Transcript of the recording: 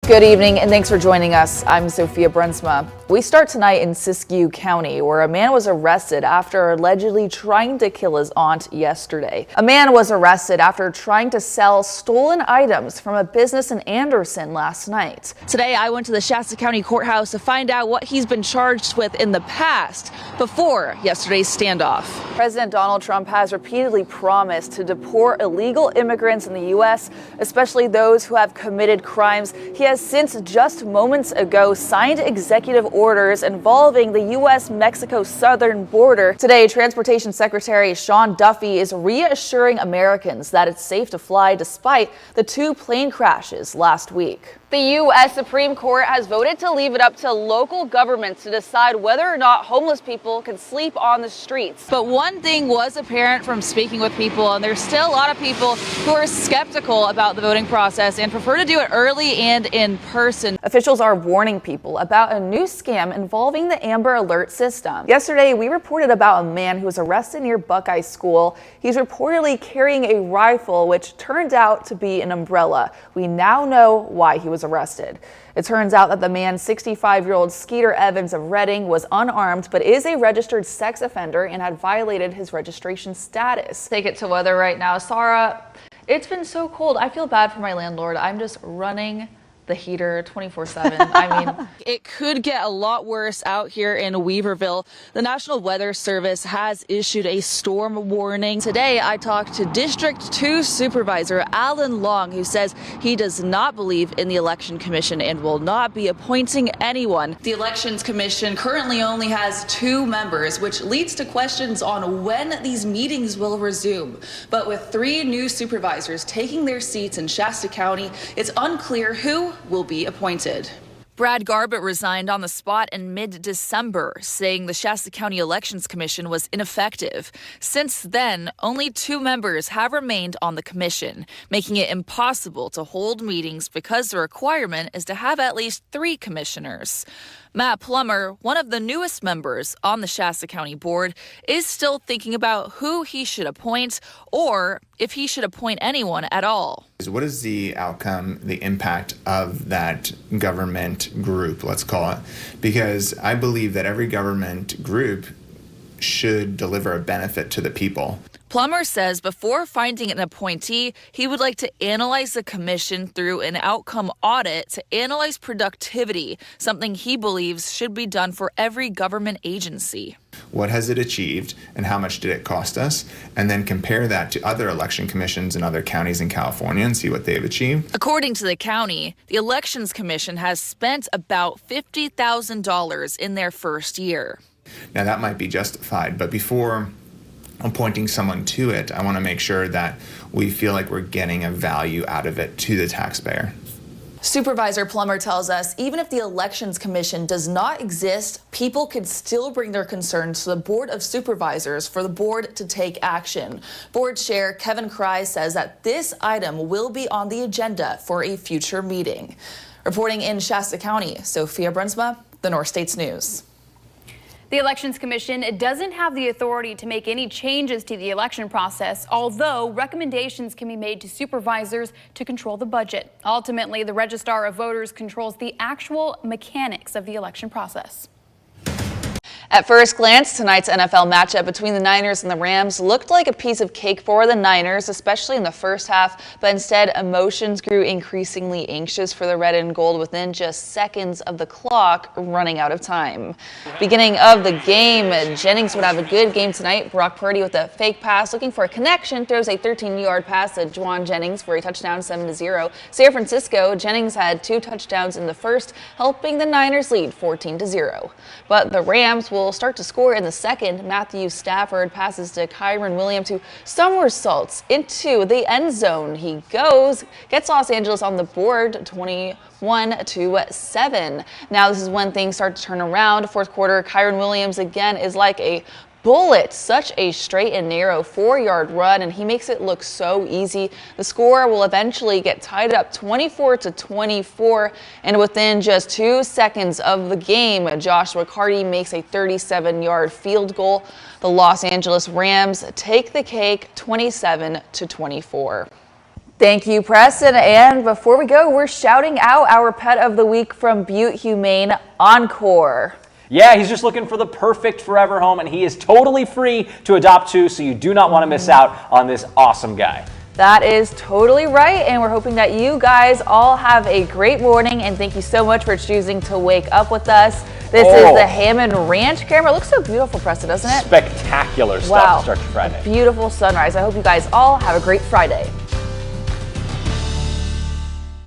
Good evening and thanks for joining us. I'm Sophia Bruinsma. We start tonight in Siskiyou County, where a man was arrested after allegedly trying to kill his aunt yesterday. A man was arrested after trying to sell stolen items from a business in Anderson last night. Today, I went to the Shasta County Courthouse to find out what he's been charged with in the past before yesterday's standoff. President Donald Trump has repeatedly promised to deport illegal immigrants in the U.S., especially those who have committed crimes. He has since just moments ago signed executive orders involving the U.S.-Mexico southern border. Today, Transportation Secretary Sean Duffy is reassuring Americans that it's safe to fly despite the two plane crashes last week. The U.S. Supreme Court has voted to leave it up to local governments to decide whether or not homeless people can sleep on the streets. But one thing was apparent from speaking with people, and there's still a lot of people who are skeptical about the voting process and prefer to do it early and in person. Officials are warning people about a new scam involving the Amber Alert system. Yesterday, we reported about a man who was arrested near Buckeye School. He's reportedly carrying a rifle, which turned out to be an umbrella. We now know why he was arrested. It turns out that the man, 65-year-old Skeeter Evans of Redding, was unarmed but is a registered sex offender and had violated his registration status. Take it to weather right now. Sarah, it's been so cold. I feel bad for my landlord. I'm just running the heater 24/7. I mean, it could get a lot worse out here in Weaverville. The National Weather Service has issued a storm warning. Today, I talked to District 2 Supervisor Alan Long, who says he does not believe in the Election Commission and will not be appointing anyone. The Elections Commission currently only has 2 members, which leads to questions on when these meetings will resume. But with 3 new supervisors taking their seats in Shasta County, it's unclear who will be appointed. Brad Garbutt resigned on the spot in mid-December, saying the Shasta County Elections Commission was ineffective. Since then, only 2 members have remained on the commission, making it impossible to hold meetings because the requirement is to have at least 3 commissioners. Matt Plummer, one of the newest members on the Shasta County Board, is still thinking about who he should appoint or if he should appoint anyone at all. What is the outcome, the impact of that government group, let's call it? Because I believe that every government group should deliver a benefit to the people. Plummer says before finding an appointee, he would like to analyze the commission through an outcome audit to analyze productivity, something he believes should be done for every government agency. What has it achieved and how much did it cost us? And then compare that to other election commissions in other counties in California and see what they've achieved. According to the county, the Elections Commission has spent about $50,000 in their first year. Now that might be justified, but before appointing someone to it, I want to make sure that we feel like we're getting a value out of it to the taxpayer. Supervisor Plummer tells us even if the Elections Commission does not exist, people can still bring their concerns to the Board of Supervisors for the board to take action. Board Chair Kevin Cry says that this item will be on the agenda for a future meeting. Reporting in Shasta County, Sophia Bruinsma, the North States News. The Elections Commission doesn't have the authority to make any changes to the election process, although recommendations can be made to supervisors to control the budget. Ultimately, the Registrar of Voters controls the actual mechanics of the election process. At first glance, tonight's NFL matchup between the Niners and the Rams looked like a piece of cake for the Niners, especially in the first half, but instead emotions grew increasingly anxious for the red and gold within just seconds of the clock running out of time. Beginning of the game, Jennings would have a good game tonight. Brock Purdy with a fake pass, looking for a connection, throws a 13-yard pass to Juwan Jennings for a touchdown, 7-0. San Francisco, Jennings had 2 touchdowns in the first, helping the Niners lead 14-0. But the Rams will start to score in the second. Matthew Stafford passes to Kyren Williams, who somersaults into the end zone. He goes, gets Los Angeles on the board, 21-7. Now this is when things start to turn around. Fourth quarter, Kyren Williams again is like a bullet, such a straight and narrow 4-yard run, and he makes it look so easy. The score will eventually get tied up 24-24, and within just 2 seconds of the game, Joshua Carty makes a 37-yard field goal. The Los Angeles Rams take the cake 27-24. Thank you, Preston. And before we go, we're shouting out our pet of the week from Butte Humane, Encore. Yeah, he's just looking for the perfect forever home, and he is totally free to adopt too, so you do not want to miss out on this awesome guy. That is totally right, and we're hoping that you guys all have a great morning, and thank you so much for choosing to wake up with us. This is the Hammond Ranch camera. It looks so beautiful, Preston, doesn't it? Spectacular stuff to start your Friday. Beautiful sunrise. I hope you guys all have a great Friday.